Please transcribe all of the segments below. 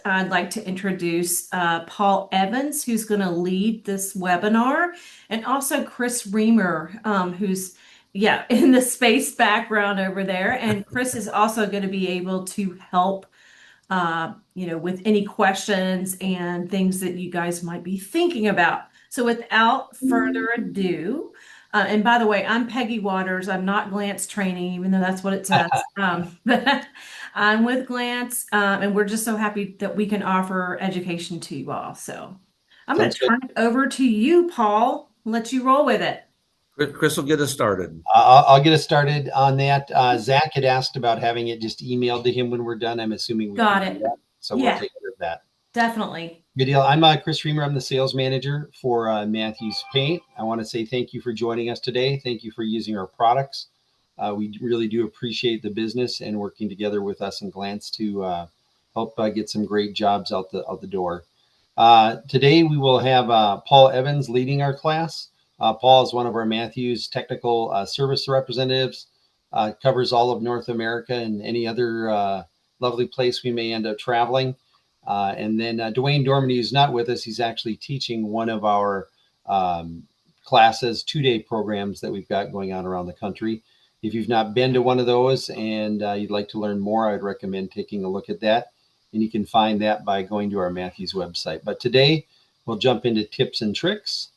I'd like to introduce Paul Evans, who's going to lead this webinar, and also Chris Reamer, who's, yeah, in the space background over there. And Chris is also going to be able to help, with any questions and things that you guys might be thinking about. So without further ado, and by the way, I'm Peggy Waters. I'm not Glantz training, even though that's what it says. But I'm with Glantz, and we're just so happy that we can offer education to you all. So I'm going Sounds to good. turn it over to you, Paul. Let you roll with it. Chris will get us started. I'll get us started on that. Zach had asked about having it just emailed to him when we're done. I'm assuming we can Got do it. that. So we'll Yeah, take care of that. definitely. Good deal. I'm Chris Reamer. I'm the sales manager for Matthews Paint. I want to say thank you for joining us today. Thank you for using our products. We really do appreciate the business and working together with us and Glance to help get some great jobs out the door. Today we will have Paul Evans leading our class. Paul is one of our Matthews technical service representatives, covers all of North America and any other lovely place we may end up traveling. And then Dwayne Dormany is not with us. He's actually teaching one of our classes, 2-day programs that we've got going on around the country. If you've not been to one of those and you'd like to learn more, I'd recommend taking a look at that. And you can find that by going to our Matthews website. But today we'll jump into tips and tricks.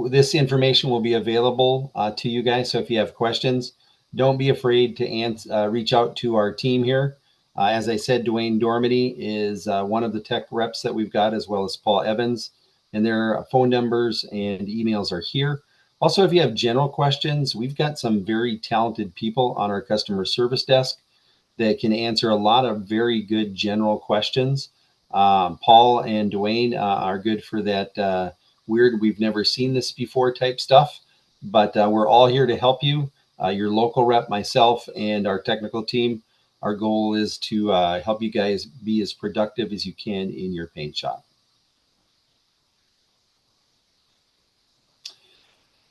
This information will be available to you guys. So if you have questions, don't be afraid to reach out to our team here. As I said, Dwayne Dormany is one of the tech reps that we've got, as well as Paul Evans, and their phone numbers and emails are here. Also, if you have general questions, we've got some very talented people on our customer service desk that can answer a lot of very good general questions. Paul and Dwayne are good for that weird, we've never seen this before type stuff, but we're all here to help you. Your local rep, myself, and our technical team. Our goal is to help you guys be as productive as you can in your paint shop.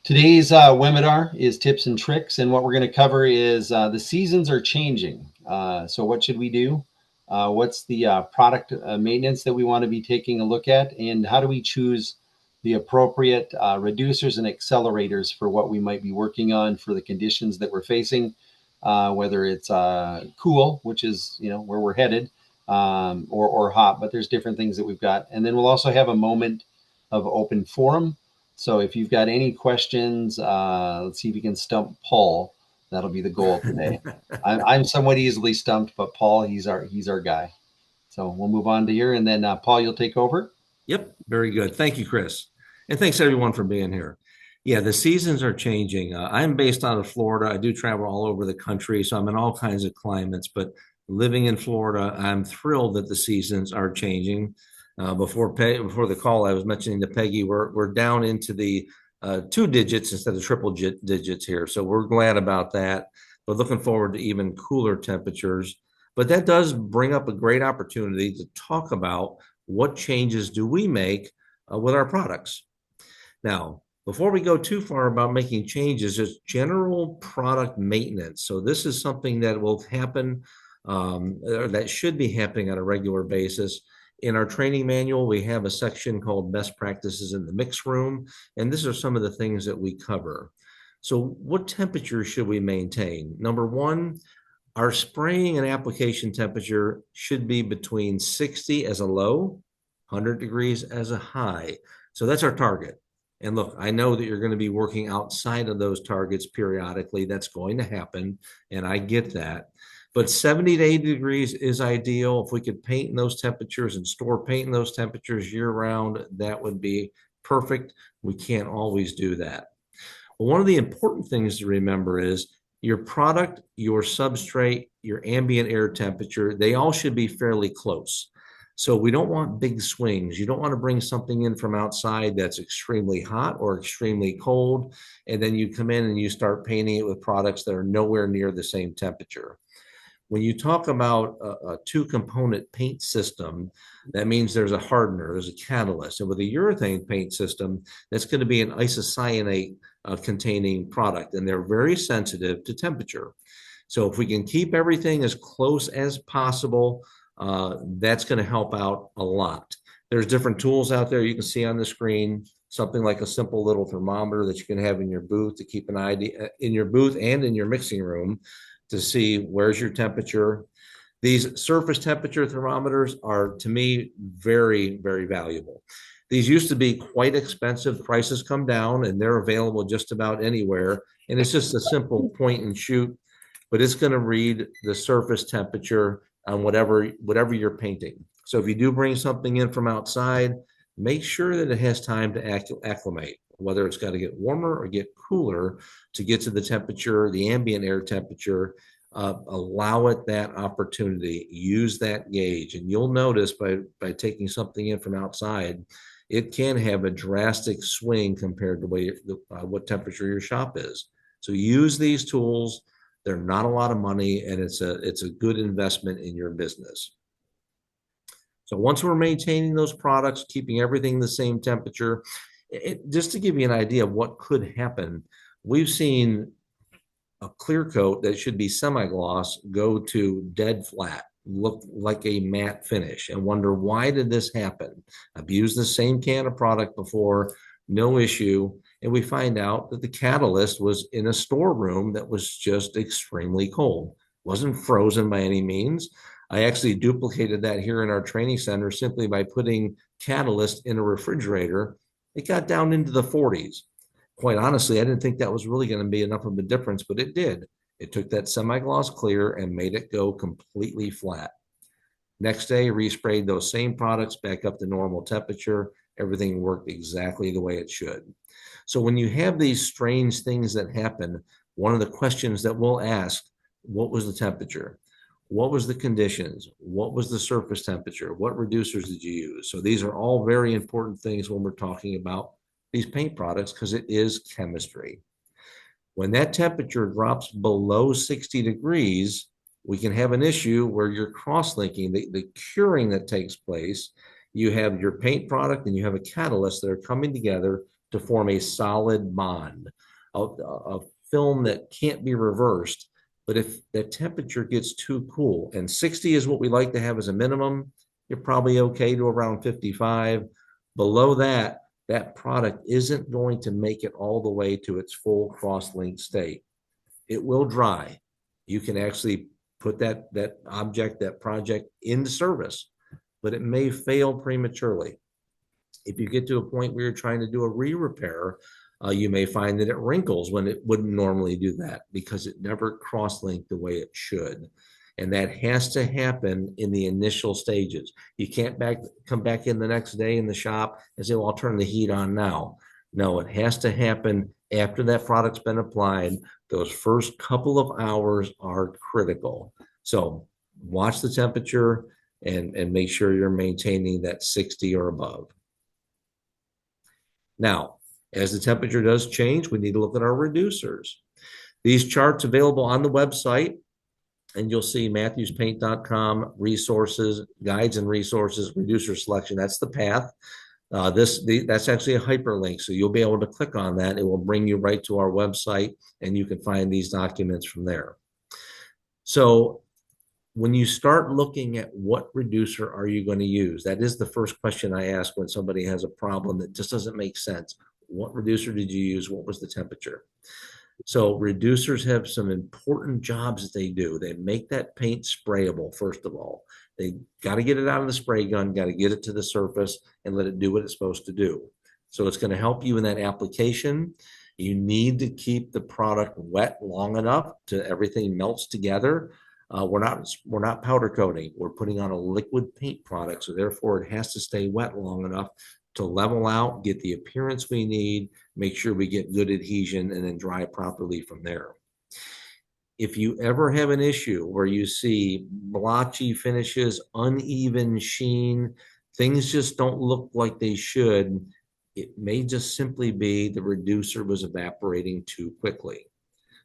Today's webinar is tips and tricks, and what we're going to cover is the seasons are changing. So what should we do? What's the product maintenance that we want to be taking a look at, and how do we choose the appropriate reducers and accelerators for what we might be working on for the conditions that we're facing, whether it's cool, which is where we're headed, or hot, but there's different things that we've got. And then we'll also have a moment of open forum. So if you've got any questions, let's see if you can stump Paul. That'll be the goal today. I'm somewhat easily stumped, but Paul, he's our guy. So we'll move on to here, and then Paul, you'll take over. Yep, very good. Thank you, Chris. And thanks everyone for being here. Yeah, the seasons are changing. I'm based out of Florida. I do travel all over the country, so I'm in all kinds of climates. But living in Florida, I'm thrilled that the seasons are changing. Before the call, I was mentioning to Peggy, we're down into the 2 digits instead of triple digits here. So we're glad about that. But looking forward to even cooler temperatures. But that does bring up a great opportunity to talk about what changes do we make with our products. Now, before we go too far about making changes, there's general product maintenance. So this is something that will happen, or that should be happening on a regular basis. In our training manual, we have a section called Best Practices in the Mix Room, and these are some of the things that we cover. So what temperature should we maintain? Number one, our spraying and application temperature should be between 60 as a low, 100 degrees as a high. So that's our target. And look, I know that you're going to be working outside of those targets periodically. That's going to happen, and I get that. But 70 to 80 degrees is ideal. If we could paint in those temperatures and store paint in those temperatures year round, that would be perfect. We can't always do that. Well, one of the important things to remember is your product, your substrate, your ambient air temperature, they all should be fairly close. So we don't want big swings. You don't want to bring something in from outside that's extremely hot or extremely cold, and then you come in and you start painting it with products that are nowhere near the same temperature. When you talk about a two-component paint system, that means there's a hardener, there's a catalyst. And with a urethane paint system, that's going to be an isocyanate containing product, and they're very sensitive to temperature. So if we can keep everything as close as possible, that's going to help out a lot. There's different tools out there you can see on the screen, something like a simple little thermometer that you can have in your booth to keep an idea in your booth and in your mixing room to see where's your temperature. These surface temperature thermometers are, to me, very, very valuable. These used to be quite expensive. Prices come down and they're available just about anywhere. And it's just a simple point and shoot, but it's going to read the surface temperature on whatever you're painting. So if you do bring something in from outside, make sure that it has time to acclimate, whether it's got to get warmer or get cooler to get to the temperature, the ambient air temperature. Allow it that opportunity. Use that gauge, and you'll notice by taking something in from outside, it can have a drastic swing compared to what temperature your shop is. So use these tools. They're not a lot of money, and it's a good investment in your business. So once we're maintaining those products, keeping everything the same temperature, just to give you an idea of what could happen, we've seen a clear coat that should be semi-gloss go to dead flat, look like a matte finish, and wonder, why did this happen? I've used the same can of product before, no issue. And we find out that the catalyst was in a storeroom that was just extremely cold. Wasn't frozen by any means. I actually duplicated that here in our training center simply by putting catalyst in a refrigerator. It got down into the 40s. Quite honestly, I didn't think that was really going to be enough of a difference, but it did. It took that semi-gloss clear and made it go completely flat. Next day, resprayed those same products back up to normal temperature. Everything worked exactly the way it should. So when you have these strange things that happen, one of the questions that we'll ask, what was the temperature? What was the conditions? What was the surface temperature? What reducers did you use? So these are all very important things when we're talking about these paint products, because it is chemistry. When that temperature drops below 60 degrees, we can have an issue where you're cross-linking the curing that takes place. You have your paint product and you have a catalyst that are coming together to form a solid bond, a film that can't be reversed. But if the temperature gets too cool, and 60 is what we like to have as a minimum, you're probably okay to around 55. Below that, that product isn't going to make it all the way to its full cross-linked state. It will dry. You can actually put that object, that project into service, but it may fail prematurely. If you get to a point where you're trying to do a re-repair, you may find that it wrinkles when it wouldn't normally do that because it never cross-linked the way it should. And that has to happen in the initial stages. You can't come back in the next day in the shop and say, well, I'll turn the heat on now. No, it has to happen after that product's been applied. Those first couple of hours are critical. So watch the temperature and make sure you're maintaining that 60 or above. Now, as the temperature does change, we need to look at our reducers. These charts available on the website, and you'll see matthewspaint.com, resources, guides and resources, reducer selection. That's the path. That's actually a hyperlink, so you'll be able to click on that. It will bring you right to our website, and you can find these documents from there. So when you start looking at what reducer are you going to use, that is the first question I ask when somebody has a problem that just doesn't make sense. What reducer did you use? What was the temperature? So reducers have some important jobs that they do. They make that paint sprayable, first of all. They got to get it out of the spray gun, got to get it to the surface and let it do what it's supposed to do. So it's going to help you in that application. You need to keep the product wet long enough to everything melts together. We're not powder coating. We're putting on a liquid paint product, so therefore it has to stay wet long enough to level out, get the appearance we need, make sure we get good adhesion, and then dry properly from there. If you ever have an issue where you see blotchy finishes, uneven sheen, things just don't look like they should, it may just simply be the reducer was evaporating too quickly.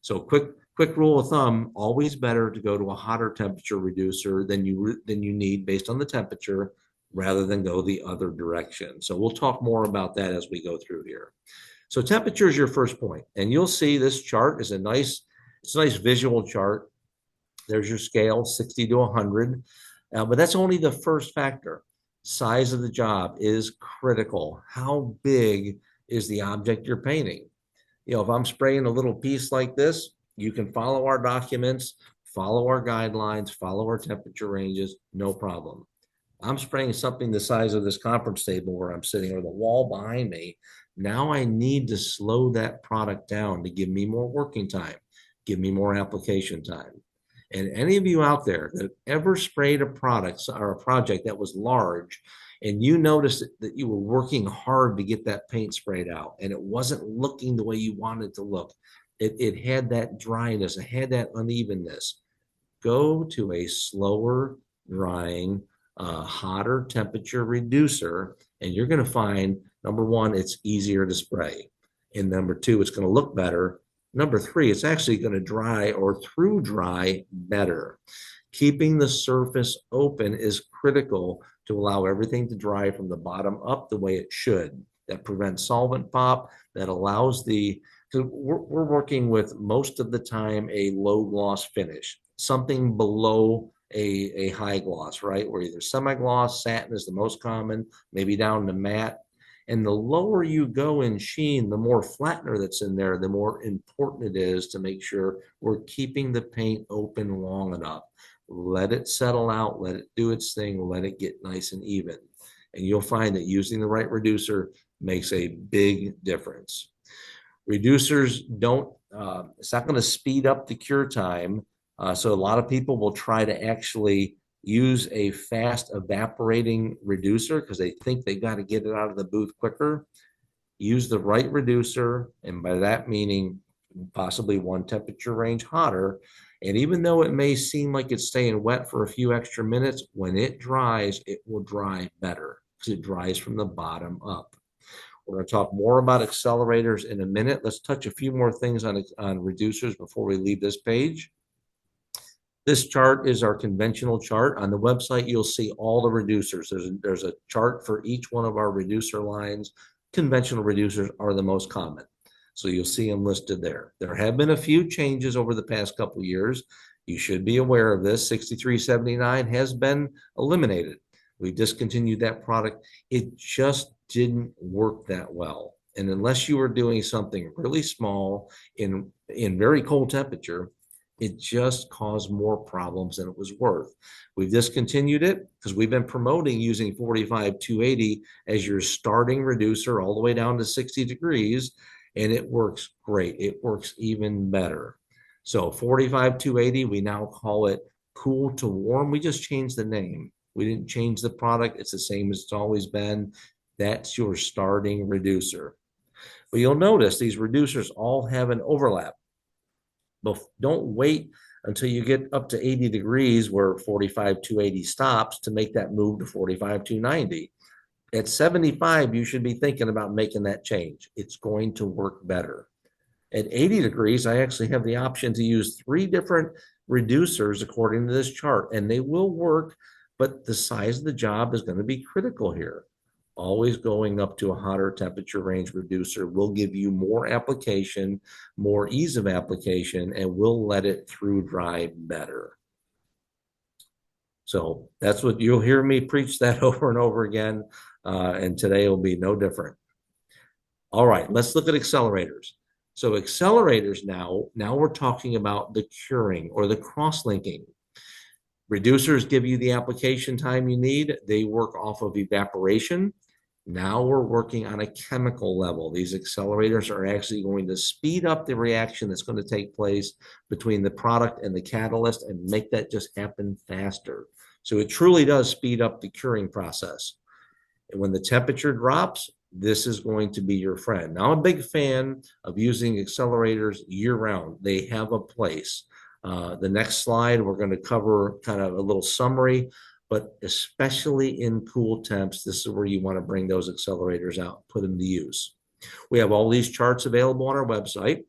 So quick rule of thumb, always better to go to a hotter temperature reducer than you need based on the temperature, rather than go the other direction. So we'll talk more about that as we go through here. So temperature is your first point, and you'll see this chart is it's a nice visual chart. There's your scale, 60 to 100. But that's only the first factor. Size of the job is critical. How big is the object you're painting? If I'm spraying a little piece like this, you can follow our documents, follow our guidelines, follow our temperature ranges, no problem. I'm spraying something the size of this conference table where I'm sitting or the wall behind me. Now I need to slow that product down to give me more working time, give me more application time. And any of you out there that ever sprayed a product or a project that was large and you noticed that you were working hard to get that paint sprayed out and it wasn't looking the way you wanted to look, it had that dryness, it had that unevenness, go to a slower drying, hotter temperature reducer, and you're going to find, number one, it's easier to spray. And number two, it's going to look better. Number three, it's actually going to dry or through dry better. Keeping the surface open is critical to allow everything to dry from the bottom up the way it should. That prevents solvent pop, that allows because we're working with most of the time a low gloss finish, something below a high gloss, right? Where either semi-gloss, satin is the most common, maybe down to matte. And the lower you go in sheen, the more flattener that's in there, the more important it is to make sure we're keeping the paint open long enough. Let it settle out, let it do its thing, let it get nice and even. And you'll find that using the right reducer makes a big difference. Reducers it's not going to speed up the cure time. So a lot of people will try to actually use a fast evaporating reducer because they think they got to get it out of the booth quicker. Use the right reducer, and by that meaning possibly one temperature range hotter. And even though it may seem like it's staying wet for a few extra minutes, when it dries, it will dry better because it dries from the bottom up. We're going to talk more about accelerators in a minute. Let's touch a few more things on reducers before we leave this page. This chart is our conventional chart. On the website, you'll see all the reducers. There's a chart for each one of our reducer lines. Conventional reducers are the most common. So you'll see them listed there. There have been a few changes over the past couple of years. You should be aware of this. 6379 has been eliminated. We discontinued that product. It just didn't work that well. And unless you were doing something really small in very cold temperature, it just caused more problems than it was worth. We've discontinued it because we've been promoting using 45-280 as your starting reducer all the way down to 60 degrees, and it works great. It works even better. So 45-280, we now call it cool to warm. We just changed the name. We didn't change the product. It's the same as it's always been. That's your starting reducer. But you'll notice these reducers all have an overlap. But don't wait until you get up to 80 degrees where 45-280 stops to make that move to 45-290. At 75, you should be thinking about making that change. It's going to work better. At 80 degrees, I actually have the option to use 3 different reducers according to this chart, and they will work, but the size of the job is going to be critical here. Always going up to a hotter temperature range reducer will give you more application, more ease of application, and will let it through dry better. So that's what you'll hear me preach that over and over again, and today will be no different. All right, let's look at accelerators. So accelerators now we're talking about the curing or the cross-linking. Reducers give you the application time you need. They work off of evaporation. Now we're working on a chemical level. These accelerators are actually going to speed up the reaction that's going to take place between the product and the catalyst and make that just happen faster. So it truly does speed up the curing process. And when the temperature drops, this is going to be your friend. Now, I'm a big fan of using accelerators year-round. They have a place. The next slide, we're going to cover kind of a little summary, but especially in cool temps, this is where you want to bring those accelerators out, put them to use. We have all these charts available on our website.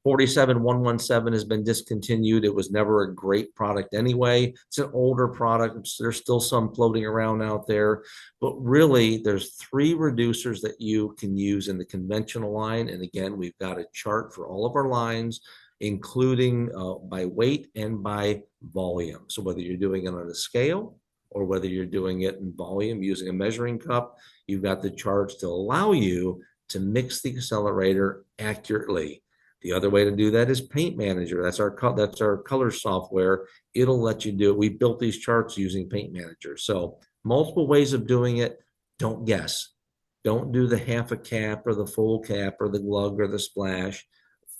47117 has been discontinued. It was never a great product anyway. It's an older product. There's still some floating around out there, but really there's 3 reducers that you can use in the conventional line. And again, we've got a chart for all of our lines. including by weight and by volume. So whether you're doing it on a scale or whether you're doing it in volume using a measuring cup, you've got the charts to allow you to mix the accelerator accurately. The other way to do that is Paint Manager. That's our color software. It'll let you do it. We built these charts using Paint Manager. So multiple ways of doing it. Don't guess. Don't do the half a cap or the full cap or the glug or the splash.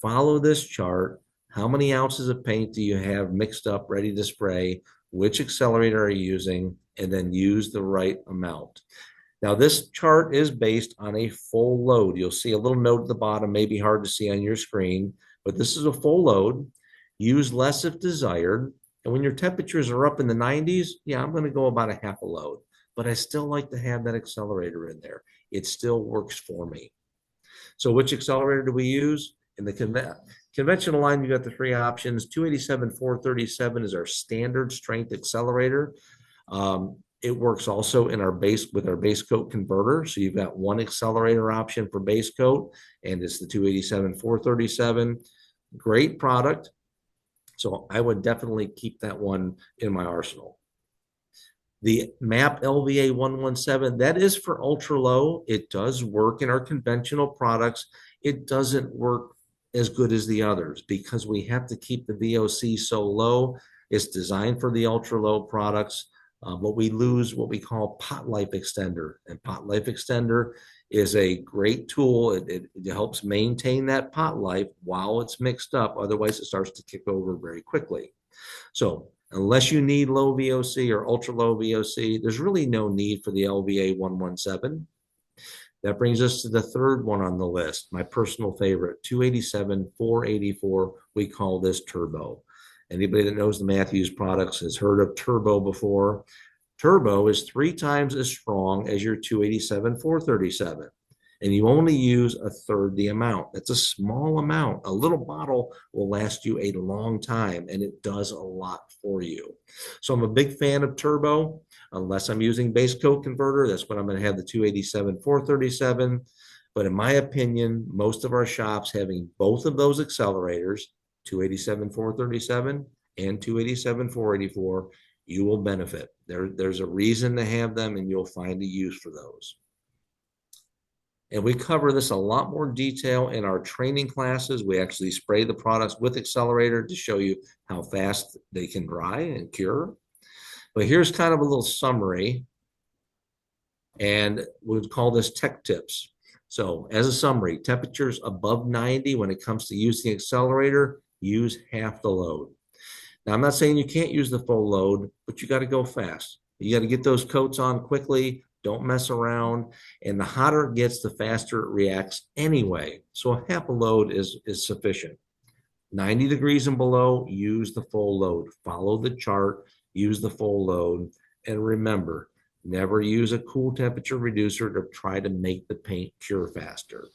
Follow this chart. How many ounces of paint do you have mixed up, ready to spray? Which accelerator are you using? And then use the right amount. Now, this chart is based on a full load. You'll see a little note at the bottom, may be hard to see on your screen, but this is a full load. Use less if desired. And when your temperatures are up in the 90s, yeah, I'm going to go about a half a load, but I still like to have that accelerator in there. It still works for me. So which accelerator do we use? In the conventional line, you got the three options. 287 437 is our standard strength accelerator. It works also in our base with our base coat converter. So you've got one accelerator option for base coat, and it's the 287 437. Great product. So I would definitely keep that one in my arsenal. The MAP LVA 117, that is for ultra low. It does work in our conventional products. It doesn't work as good as the others because we have to keep the VOC so low. It's designed for the ultra low products, but we lose what we call pot life extender. And pot life extender is a great tool. It helps maintain that pot life while it's mixed up. Otherwise, it starts to kick over very quickly. So unless you need low VOC or ultra low VOC, there's really no need for the LVA 117. That brings us to the third one on the list, my personal favorite, 287 484. We call this turbo. Anybody that knows the Matthews products has heard of turbo before. Turbo is 3 times as strong as your 287 437. And you only use a third the amount. That's a small amount. A little bottle will last you a long time, and it does a lot for you. So I'm a big fan of turbo. Unless I'm using base coat converter, that's when I'm going to have the 287 437. But in my opinion, most of our shops having both of those accelerators, 287 437 and 287 484, you will benefit. There's a reason to have them, and you'll find a use for those. And we cover this a lot more detail in our training classes. We actually spray the products with accelerator to show you how fast they can dry and cure. But here's kind of a little summary, and we'll call this tech tips. So as a summary, temperatures above 90 when it comes to using accelerator, use half the load. Now, I'm not saying you can't use the full load, but you got to go fast. You got to get those coats on quickly. Don't mess around. And the hotter it gets, the faster it reacts anyway. So a half a load is sufficient. 90 degrees and below, use the full load. Follow the chart, use the full load. And remember, never use a cool temperature reducer to try to make the paint cure faster.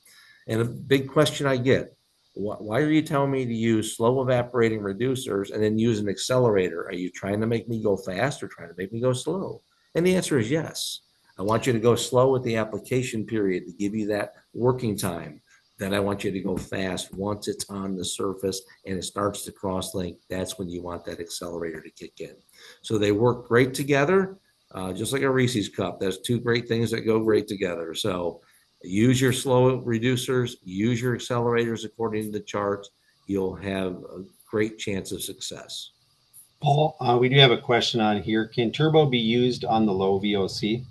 And a big question I get, why are you telling me to use slow evaporating reducers and then use an accelerator? Are you trying to make me go fast or trying to make me go slow? And the answer is yes. I want you to go slow with the application period to give you that working time. Then I want you to go fast once it's on the surface and it starts to cross-link. That's when you want that accelerator to kick in. So they work great together, just like a Reese's cup. There's two great things that go great together. So use your slow reducers, use your accelerators according to the charts. You'll have a great chance of success. Paul, we do have a question on here. Can turbo be used on the low VOC?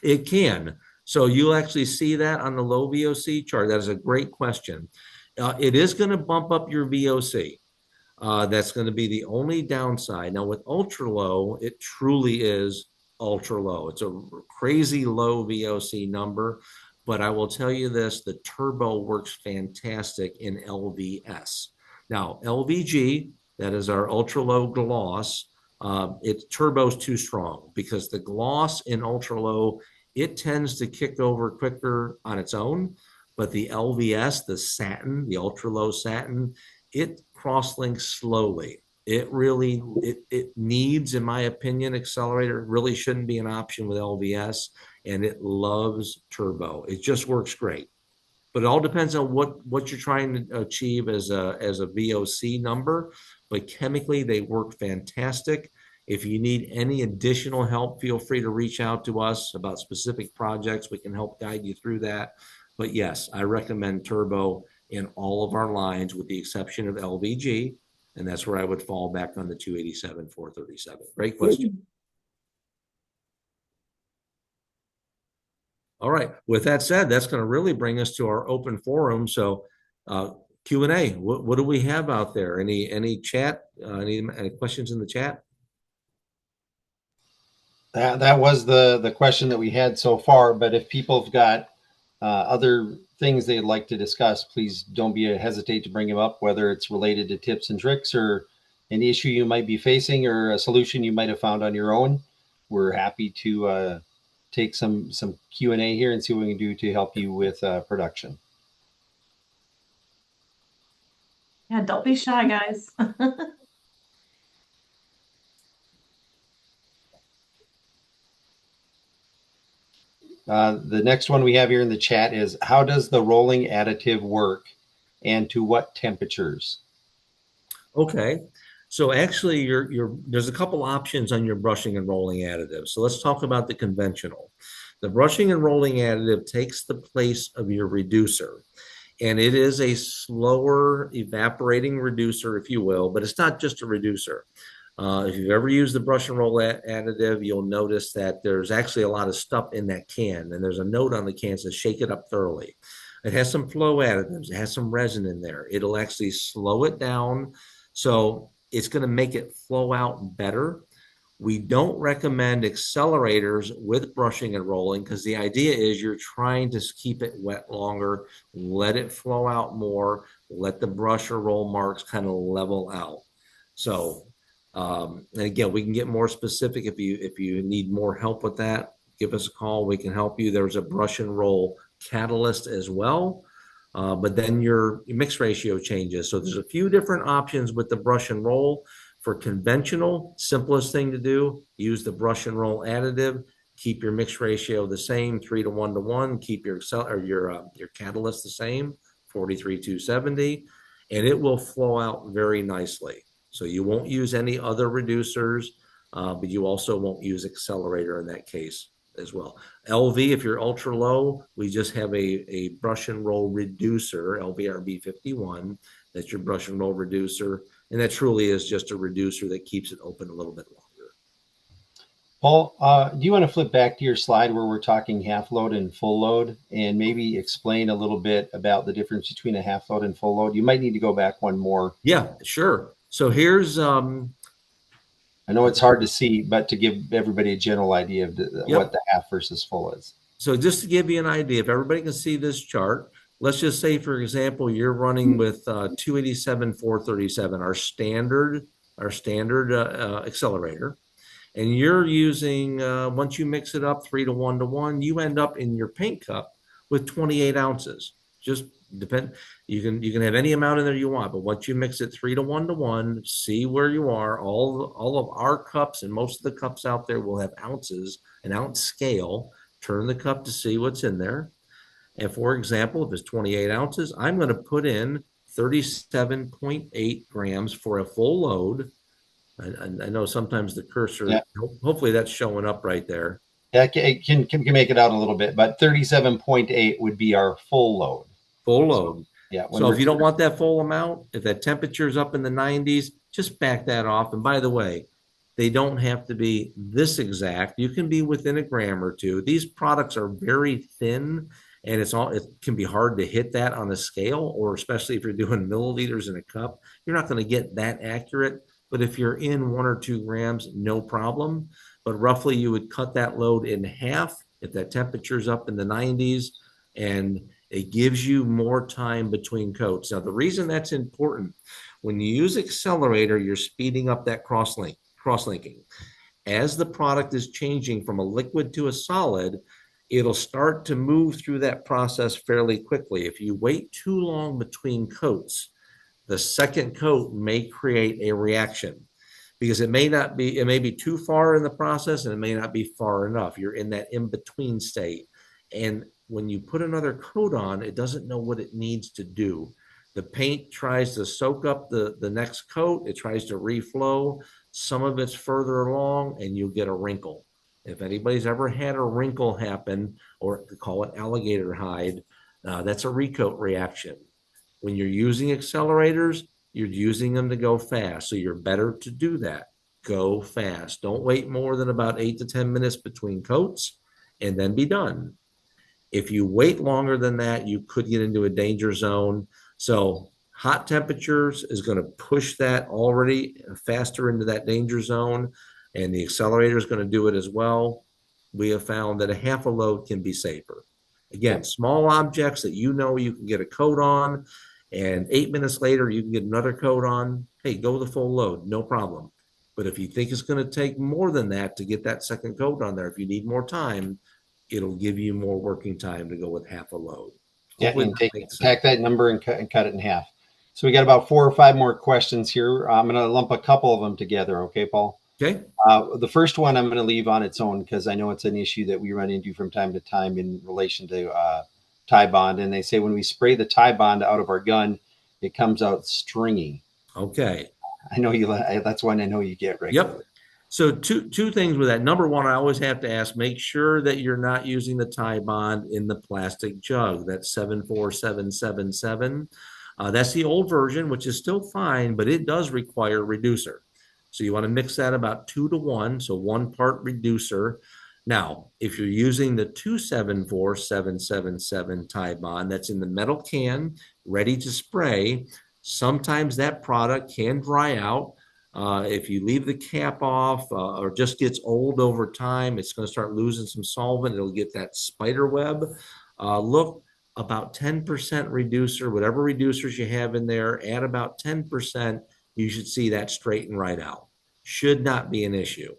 It can. So you'll actually see that on the low VOC chart. That is a great question. It is going to bump up your VOC. That's going to be the only downside. Now with ultra low, it truly is ultra low. It's a crazy low VOC number, but I will tell you this, the turbo works fantastic in LVS. Now LVG, that is our ultra low gloss, turbo's too strong because the gloss in ultra low, it tends to kick over quicker on its own, but the LVS, the satin, the ultra low satin, it cross-links slowly. It really, it needs, in my opinion, accelerator really shouldn't be an option with LVS, and it loves turbo. It just works great. but it all depends on what you're trying to achieve as a VOC number. But chemically, they work fantastic. If you need any additional help, feel free to reach out to us about specific projects. We can help guide you through that. But yes, I recommend Turbo in all of our lines with the exception of LVG. And that's where I would fall back on the 287, 437. Great question. All right. With that said, that's going to really bring us to our open forum. So Q&A, what do we have out there? Any chat? Any questions in the chat? That was the question that we had so far. But if people have got other things they'd like to discuss, please don't be hesitate to bring them up, whether it's related to tips and tricks or an issue you might be facing or a solution you might have found on your own. We're happy to take some Q&A here and see what we can do to help you with production. Yeah, don't be shy, guys. The next one we have here in the chat is, how does the rolling additive work and to what temperatures? Okay. So actually there's a couple options on your brushing and rolling additive. So let's talk about the conventional. The brushing and rolling additive takes the place of your reducer. And it is a slower evaporating reducer, if you will, but it's not just a reducer. If you've ever used the brush and roll additive, you'll notice that there's actually a lot of stuff in that can. And there's a note on the can that says, shake it up thoroughly. It has some flow additives. It has some resin in there. It'll actually slow it down. So it's going to make it flow out better. We don't recommend accelerators with brushing and rolling because the idea is you're trying to keep it wet longer, let it flow out more, let the brush or roll marks kind of level out. So, and again, we can get more specific if you need more help with that. Give us a call. We can help you. There's a brush and roll catalyst as well. But then your mix ratio changes. So there's a few different options with the brush and roll. For conventional, simplest thing to do, use the brush and roll additive, keep your mix ratio the same, 3 to 1 to 1, keep your catalyst the same, 43-270, and it will flow out very nicely. So you won't use any other reducers, but you also won't use accelerator in that case as well. LV, if you're ultra low, we just have a brush and roll reducer, LVRB51. That's your brush and roll reducer. And that truly is just a reducer that keeps it open a little bit longer. Paul, do you want to flip back to your slide where we're talking half load and full load and maybe explain a little bit about the difference between a half load and full load? You might need to go back one more. Yeah, sure. So here's I know it's hard to see, but to give everybody a general idea of what the half versus full is. So just to give you an idea, if everybody can see this chart, let's just say, for example, you're running with 287, 437, our standard accelerator, and you're using, once you mix it up 3 to 1 to 1, you end up in your paint cup with 28 ounces. Just depend. You can have any amount in there you want, but once you mix it 3 to 1 to 1, see where you are. All of our cups and most of the cups out there will have ounces, an ounce scale. Turn the cup to see what's in there. And for example, if it's 28 ounces, I'm going to put in 37.8 grams for a full load. I know sometimes the cursor, hopefully that's showing up right there. Yeah, it can make it out a little bit, but 37.8 would be our full load. Full load. So, yeah. So if you don't want that full amount, if that temperature is up in the 90s, just back that off. And by the way, they don't have to be this exact. You can be within a gram or two. These products are very thin, and it can be hard to hit that on a scale, or especially if you're doing milliliters in a cup, you're not going to get that accurate. But if you're in 1 or 2 grams, no problem. But roughly you would cut that load in half if that temperature's up in the 90s, and it gives you more time between coats. Now, the reason that's important, when you use accelerator, you're speeding up that cross-linking. As the product is changing from a liquid to a solid, it'll start to move through that process fairly quickly. If you wait too long between coats, the second coat may create a reaction because it may be too far in the process and it may not be far enough. You're in that in-between state. And when you put another coat on, it doesn't know what it needs to do. The paint tries to soak up the next coat. It tries to reflow. Some of it's further along and you'll get a wrinkle. If anybody's ever had a wrinkle happen, or call it alligator hide, that's a recoat reaction. When you're using accelerators, you're using them to go fast. So you're better to do that. Go fast. Don't wait more than about 8 to 10 minutes between coats and then be done. If you wait longer than that, you could get into a danger zone. So hot temperatures is going to push that already faster into that danger zone, and the accelerator is going to do it as well. We have found that a half a load can be safer. Again, small objects that you know you can get a coat on, and 8 minutes later you can get another coat on. Hey, go the full load, no problem. But if you think it's going to take more than that to get that second coat on there, if you need more time, it'll give you more working time to go with half a load. Yeah, Hopefully and that makes tack sense. that number and cut it in half. So we got about 4 or 5 more questions here. I'm going to lump a couple of them together. Okay, Paul. Okay. The first one I'm going to leave on its own because I know it's an issue that we run into from time to time in relation to tie bond. And they say when we spray the tie bond out of our gun, it comes out stringy. Okay. I know you. That's one I know you get regularly. Yep. So two things with that. Number one, I always have to ask, make sure that you're not using the tie bond in the plastic jug. That's 74777. That's the old version, which is still fine, but it does require reducer. So you want to mix that about 2 to 1, so 1 part reducer. Now, if you're using the 274777 tie bond, that's in the metal can, ready to spray, sometimes that product can dry out. If you leave the cap off or just gets old over time, it's going to start losing some solvent. It'll get that spider web look. About 10% reducer, whatever reducers you have in there, add about 10%, you should see that straighten right out. Should not be an issue.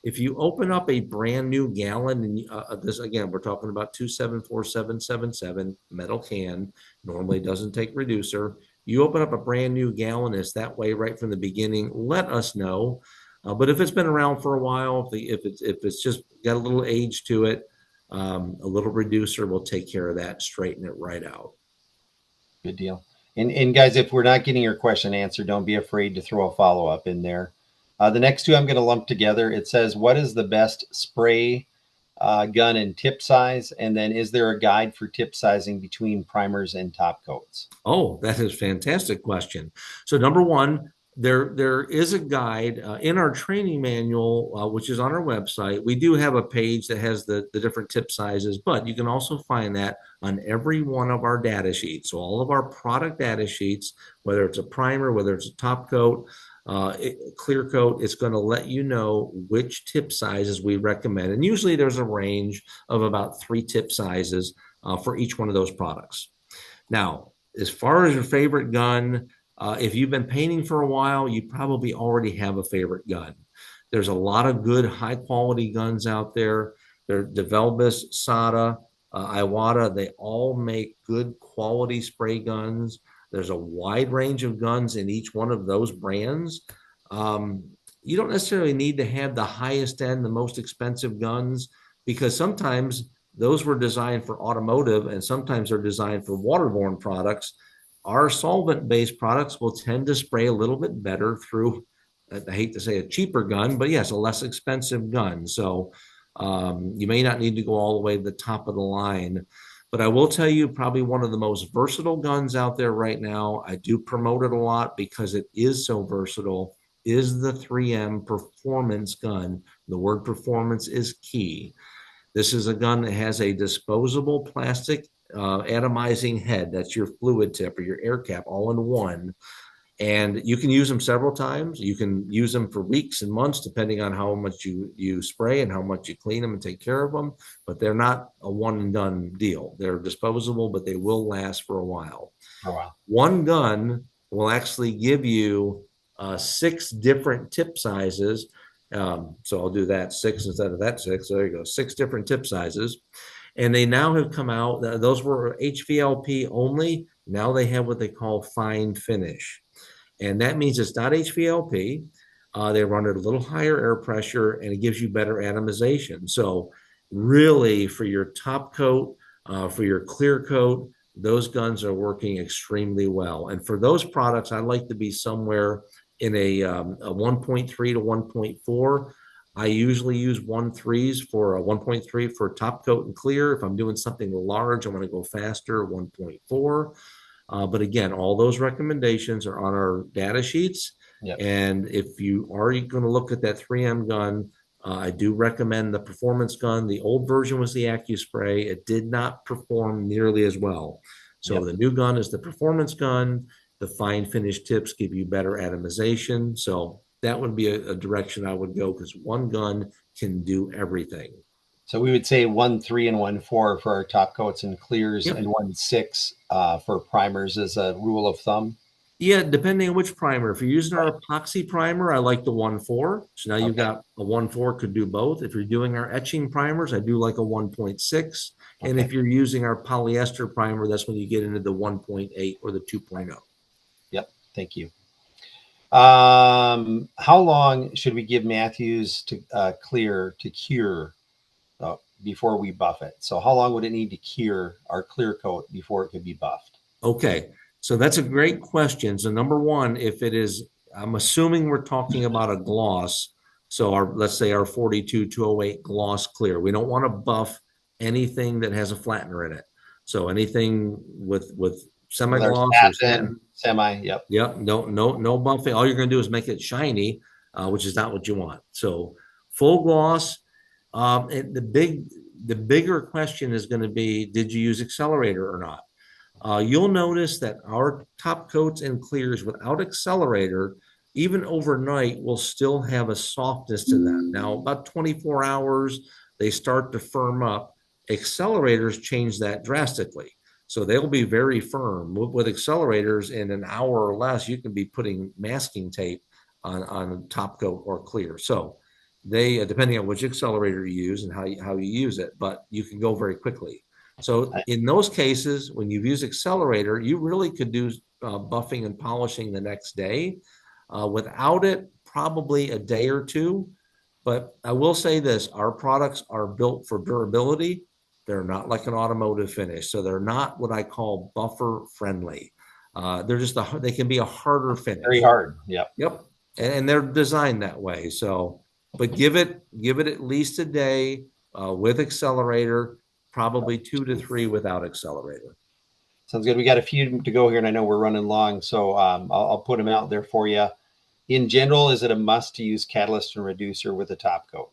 If you open up a brand new gallon, and this again, we're talking about 274777 metal can, normally doesn't take reducer. You open up a brand new gallon, it's that way right from the beginning. Let us know. But if it's been around for a while, if it's just got a little age to it, a little reducer will take care of that, straighten it right out. Good deal. And guys, if we're not getting your question answered, don't be afraid to throw a follow up in there. The next two I'm going to lump together. It says, what is the best spray gun and tip size? And then is there a guide for tip sizing between primers and top coats? Oh, that is a fantastic question. So number one, there is a guide in our training manual, which is on our website. We do have a page that has the different tip sizes, but you can also find that on every one of our data sheets. So all of our product data sheets, whether it's a primer, whether it's a top coat, clear coat, it's going to let you know which tip sizes we recommend. And usually there's a range of about 3 tip sizes for each one of those products. Now, as far as your favorite gun, if you've been painting for a while, you probably already have a favorite gun. There's a lot of good high quality guns out there. They're DeVelbus, SATA, Iwata. They all make good quality spray guns. There's a wide range of guns in each one of those brands. You don't necessarily need to have the highest end, the most expensive guns, because sometimes those were designed for automotive and sometimes they're designed for waterborne products. Our solvent-based products will tend to spray a little bit better through, I hate to say a cheaper gun, but yes, a less expensive gun. So you may not need to go all the way to the top of the line. But I will tell you, probably one of the most versatile guns out there right now, I do promote it a lot because it is so versatile, is the 3M Performance gun. The word performance is key. This is a gun that has a disposable plastic atomizing head. That's your fluid tip or your air cap all in one. And you can use them several times. You can use them for weeks and months, depending on how much you spray and how much you clean them and take care of them. But they're not a one and done deal. They're disposable, but they will last for a while. Oh, wow. One gun will actually give you 6 different tip sizes. So I'll do that 6 instead of that 6. So there you go, 6 different tip sizes. And they now have come out, those were HVLP only. Now they have what they call fine finish. And that means it's not HVLP. They run at a little higher air pressure and it gives you better atomization. So really for your top coat, for your clear coat, those guns are working extremely well. And for those products, I like to be somewhere in a 1.3 to 1.4. I usually use 1.3s for a 1.3 for top coat and clear. If I'm doing something large, I want to go faster, 1.4. But again, all those recommendations are on our data sheets. Yep. And if you are going to look at that 3M gun, I do recommend the performance gun. The old version was the AccuSpray. It did not perform nearly as well. So Yep. the new gun is the performance gun. The fine finish tips give you better atomization. So that would be a direction I would go, because one gun can do everything. So we would say 1.3 and 1.4 for our top coats and clears, Yep. and 1.6 for primers as a rule of thumb. Yeah, depending on which primer. If you're using our epoxy primer, I like the 1.4. So now you've got a 1.4, could do both. If you're doing our etching primers, I do like a 1.6. And if you're using our polyester primer, that's when you get into the 1.8 or the 2.0. Yep. Thank you. How long should we give Matthews to clear to cure before we buff it? So how long would it need to cure our clear coat before it could be buffed? Okay, so that's a great question. So number one, if it is, I'm assuming we're talking about a gloss. So let's say our 42-208 gloss clear. We don't want to buff anything that has a flattener in it. So anything with semi-gloss or satin. Semi, yep. Yep, no buffing. All you're going to do is make it shiny, which is not what you want. So full gloss. And the bigger question is going to be, did you use accelerator or not? You'll notice that our top coats and clears without accelerator, even overnight, will still have a softness to them. Now, about 24 hours, they start to firm up. Accelerators change that drastically. So they'll be very firm. With accelerators, in an hour or less, you can be putting masking tape on top coat or clear. So they, depending on which accelerator you use and how you use it, but you can go very quickly. So in those cases, when you use accelerator, you really could do buffing and polishing the next day. Without it, probably a day or two. But I will say this, our products are built for durability. They're not like an automotive finish. So they're not what I call buffer friendly. They're just, they can be a harder finish. Very hard. Yep. Yep. And they're designed that way. So, but give it at least a day with accelerator, probably 2 to 3 without accelerator. Sounds good. We got a few to go here, and I know we're running long, so I'll put them out there for you. In general, is it a must to use catalyst and reducer with a top coat?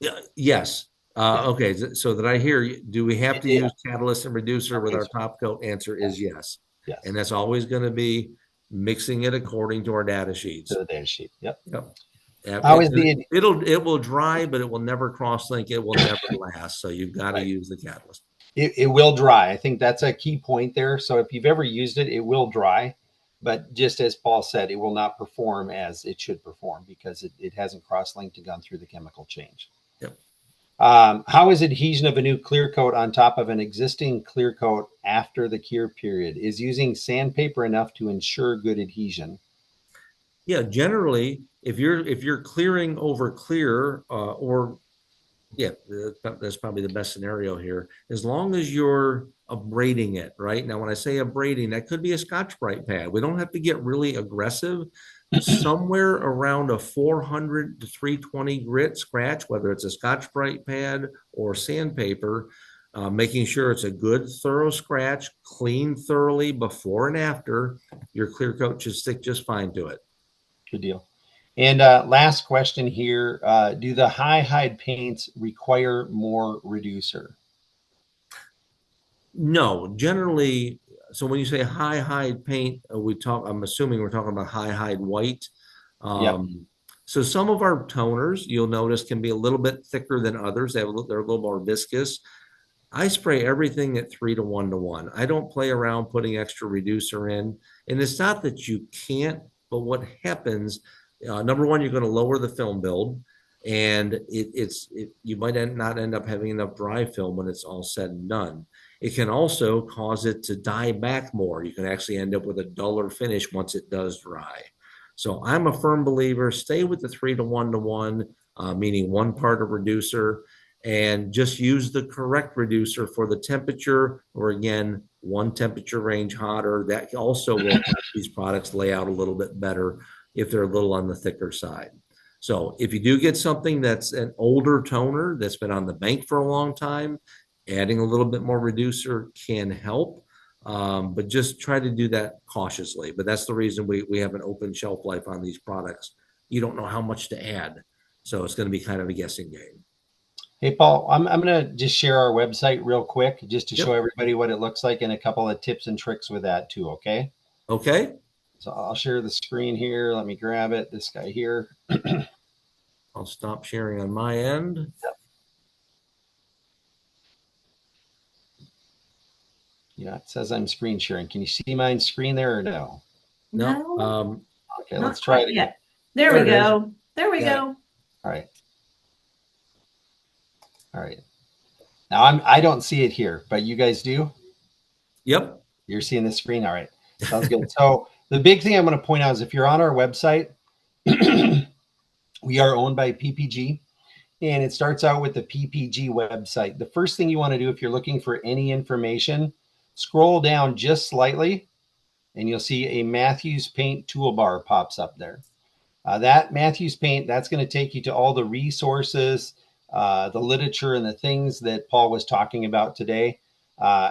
Yeah, yes. Okay, so that I hear you, do we have to use catalyst and reducer with our top coat? Answer is yes. Yes. And that's always going to be mixing it according to our data sheets. To the data sheet. Yep. Yep. How is it will dry, but it will never cross link. It will never last. So you've got to use the catalyst. It will dry. I think that's a key point there. So if you've ever used it, it will dry. But just as Paul said, it will not perform as it should perform because it hasn't cross-linked and gone through the chemical change. Yep. How is adhesion of a new clear coat on top of an existing clear coat after the cure period? Is using sandpaper enough to ensure good adhesion? Yeah, generally, if you're clearing over clear, that's probably the best scenario here. As long as you're abrading it, right? Now, when I say abrading, that could be a Scotch-Brite pad. We don't have to get really aggressive. Somewhere around a 400 to 320 grit scratch, whether it's a Scotch-Brite pad or sandpaper, making sure it's a good, thorough scratch, clean thoroughly before and after, your clear coat should stick just fine to it. Good deal. And last question here. Do the high hide paints require more reducer? No, generally. So when you say high hide paint, I'm assuming we're talking about high hide white. Yep. So some of our toners, you'll notice, can be a little bit thicker than others. They're a little more viscous. I spray everything at 3 to 1 to 1. I don't play around putting extra reducer in. And it's not that you can't, but what happens, number one, you're going to lower the film build, and you might not end up having enough dry film when it's all said and done. It can also cause it to die back more. You can actually end up with a duller finish once it does dry. So I'm a firm believer, stay with the 3 to 1 to 1, meaning one part of reducer, and just use the correct reducer for the temperature, or again, one temperature range hotter. That also will help these products lay out a little bit better if they're a little on the thicker side. So if you do get something that's an older toner that's been on the bank for a long time, adding a little bit more reducer can help. But just try to do that cautiously. But that's the reason we have an open shelf life on these products. You don't know how much to add. So it's going to be kind of a guessing game. Hey, Paul, I'm going to just share our website real quick just to show Yep. everybody what it looks like and a couple of tips and tricks with that too. Okay. Okay. So I'll share the screen here. Let me grab it. This guy here. I'll stop sharing on my end. Yeah, it says I'm screen sharing. Can you see my screen there or no? No. No, Okay, let's not try quite it again. yet. There There we it is. go. There we Got it. go. All right. All right. Now I don't see it here, but you guys do? Yep. You're seeing the screen? All right. Sounds good. So the big thing I'm going to point out is if you're on our website, we are owned by PPG, and it starts out with the PPG website. The first thing you want to do if you're looking for any information, scroll down just slightly and you'll see a Matthews Paint toolbar pops up there. That Matthews Paint, that's going to take you to all the resources, the literature, and the things that Paul was talking about today.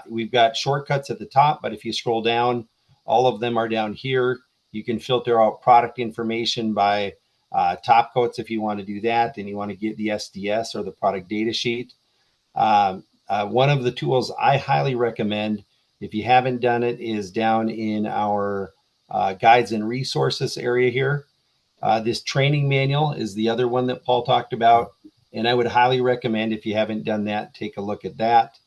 We've got shortcuts at the top, but if you scroll down, all of them are down here. You can filter out product information by top coats if you want to do that. Then you want to get the SDS or the product data sheet. One of the tools I highly recommend, if you haven't done it, is down in our guides and resources area here. This training manual is the other one that Paul talked about. And I would highly recommend, if you haven't done that, take a look at that.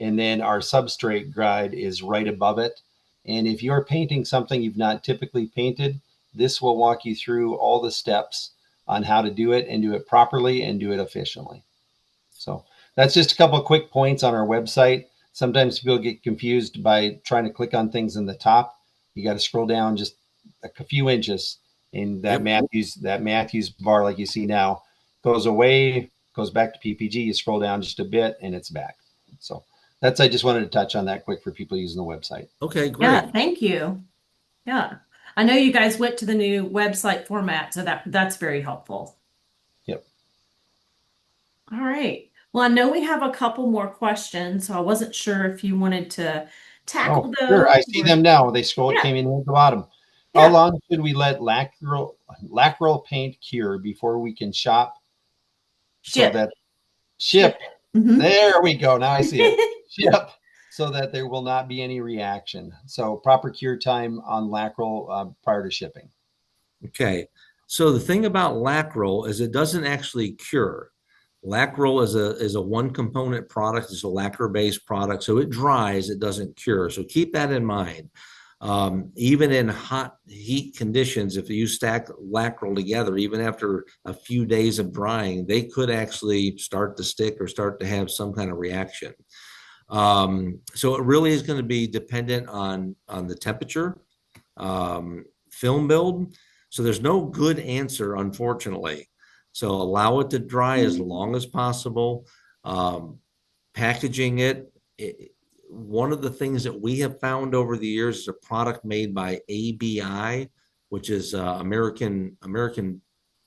And then our substrate guide is right above it. And if you're painting something you've not typically painted, this will walk you through all the steps on how to do it and do it properly and do it efficiently. So that's just a couple of quick points on our website. Sometimes people get confused by trying to click on things in the top. You got to scroll down just a few inches, and that Matthews bar, like you see now, goes away, goes back to PPG. You scroll down just a bit, and it's back. So I just wanted to touch on that quick for people using the website. Okay, great. Yeah, thank you. Yeah. I know you guys went to the new website format, so that's very helpful. Yep. All right. Well, I know we have a couple more questions, so I wasn't sure if you wanted to tackle those. Sure. I see them now. They Yeah. came in at the bottom. Yeah. How long should we let lacquerol paint cure before we can shop? Ship. So that ship. Mhm. There we go. Now I see it. Ship. So that there will not be any reaction. So proper cure time on lacquerol prior to shipping. Okay. So the thing about lacquerol is it doesn't actually cure. Lacquerol is a one component product. It's a lacquer based product. So it dries, it doesn't cure. So keep that in mind. Even in hot heat conditions, if you stack lacquerol together, even after a few days of drying, they could actually start to stick or start to have some kind of reaction. So it really is going to be dependent on the temperature, film build. So there's no good answer, unfortunately. So allow it to dry as long as possible. Packaging it, one of the things that we have found over the years is a product made by ABI, which is American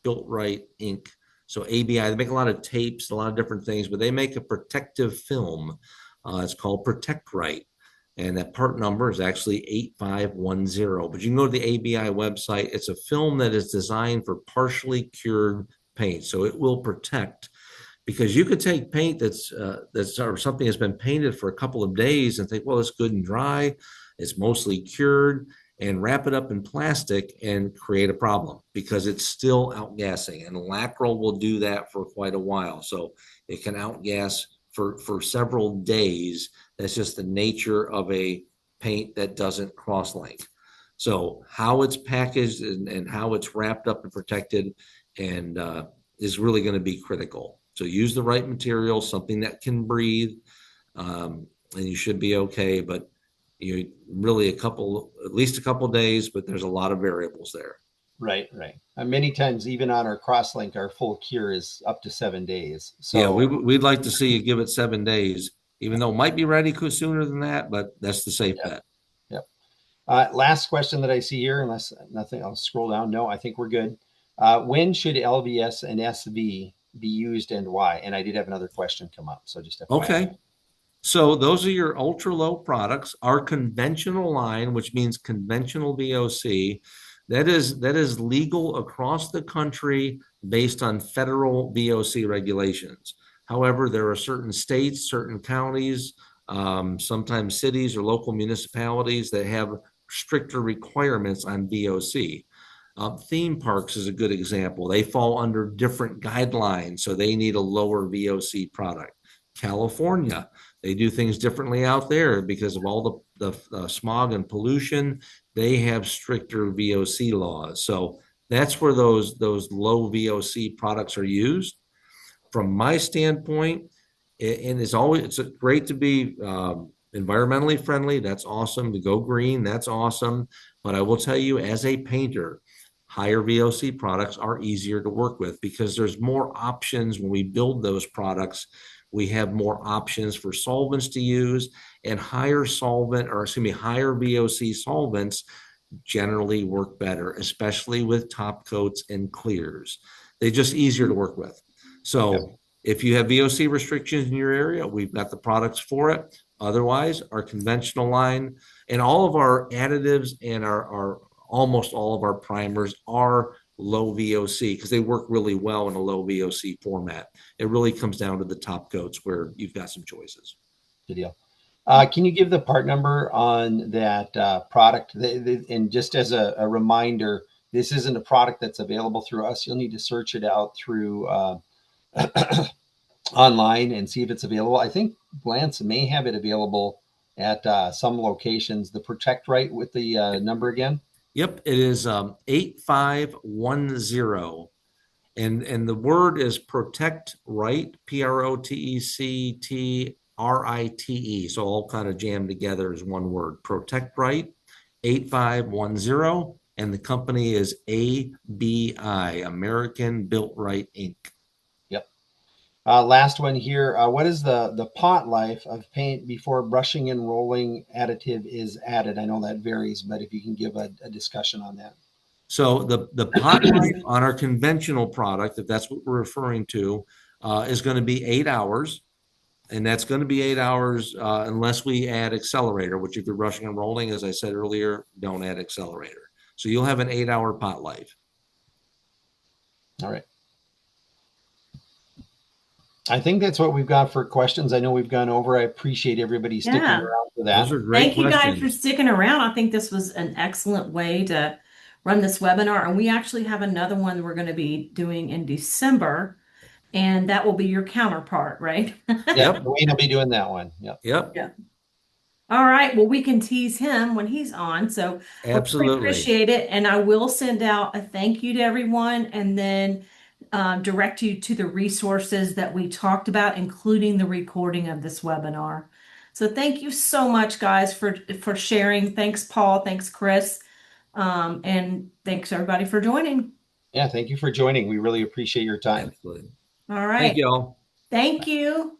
Built Right Inc. So ABI, they make a lot of tapes, a lot of different things, but they make a protective film. It's called Protect Right. And that part number is actually 8510. But you can go to the ABI website. It's a film that is designed for partially cured paint. So it will protect, because you could take paint that's or something that's been painted for a couple of days and think, well, it's good and dry, it's mostly cured, and wrap it up in plastic and create a problem because it's still outgassing. And lacquerol will do that for quite a while. So it can outgas for several days. That's just the nature of a paint that doesn't cross-link. So how it's packaged and how it's wrapped up and protected and is really going to be critical. So use the right material, something that can breathe, and you should be okay. But you really at least a couple days, but there's a lot of variables there. Right, right. Many times, even on our crosslink, our full cure is up to 7 days. Yeah, So, we'd like to see you give it 7 days, even though it might be ready sooner than that, but that's the safe yeah, bet. yeah. Last question that I see here, unless nothing, I'll scroll down. No, I think we're good. When should LVS and SV be used and why? And I did have another question come up, so just FYI. Okay. So those are your ultra low products. Our conventional line, which means conventional VOC, that is legal across the country based on federal VOC regulations. However, there are certain states, certain counties, sometimes cities or local municipalities that have stricter requirements on VOC. Theme parks is a good example. They fall under different guidelines, so they need a lower VOC product. California, they do things differently out there because of all the smog and pollution. They have stricter VOC laws. So that's where those low VOC products are used. From my standpoint, and it's great to be environmentally friendly. That's awesome. To go green, that's awesome. But I will tell you, as a painter, higher VOC products are easier to work with because there's more options when we build those products. We have more options for solvents to use, and higher VOC solvents generally work better, especially with top coats and clears. They're just easier to work with. Yep. So if you have VOC restrictions in your area, we've got the products for it. Otherwise, our conventional line and all of our additives and our almost all of our primers are low VOC because they work really well in a low VOC format. It really comes down to the top coats where you've got some choices. Good deal. Can you give the part number on that product? And just as a reminder, this isn't a product that's available through us. You'll need to search it out through online and see if it's available. I think Glantz may have it available at some locations. The Protect Right with the number again. Yep, it is 8510. And the word is protect right, PROTECTRITE. So all kind of jammed together as one word. Protect right, 8510. And the company is ABI, American Built Right Inc. Yep. Last one here. What is the pot life of paint before brushing and rolling additive is added? I know that varies, but if you can give a discussion on that. So the pot life on our conventional product, if that's what we're referring to, is going to be 8 hours. And that's going to be 8 hours unless we add accelerator, which if you're rushing and rolling, as I said earlier, don't add accelerator. So you'll have an 8 hour pot life. All right. I think that's what we've got for questions. I know we've gone over. I appreciate everybody sticking around for that. Those are great Thank you guys for questions. sticking around. I think this was an excellent way to run this webinar. And we actually have another one we're going to be doing in December, and that will be your counterpart, right? Yep. Wayne will be doing that one. Yep. Yep. Yeah. All right. Well, we can tease him when he's on. So we really Absolutely. appreciate it. And I will send out a thank you to everyone and then direct you to the resources that we talked about, including the recording of this webinar. So thank you so much, guys, for sharing. Thanks, Paul. Thanks, Chris. And thanks, everybody, for joining. Yeah. Thank you for joining. We really appreciate your time. Absolutely. All right. Thank you all. Thank you.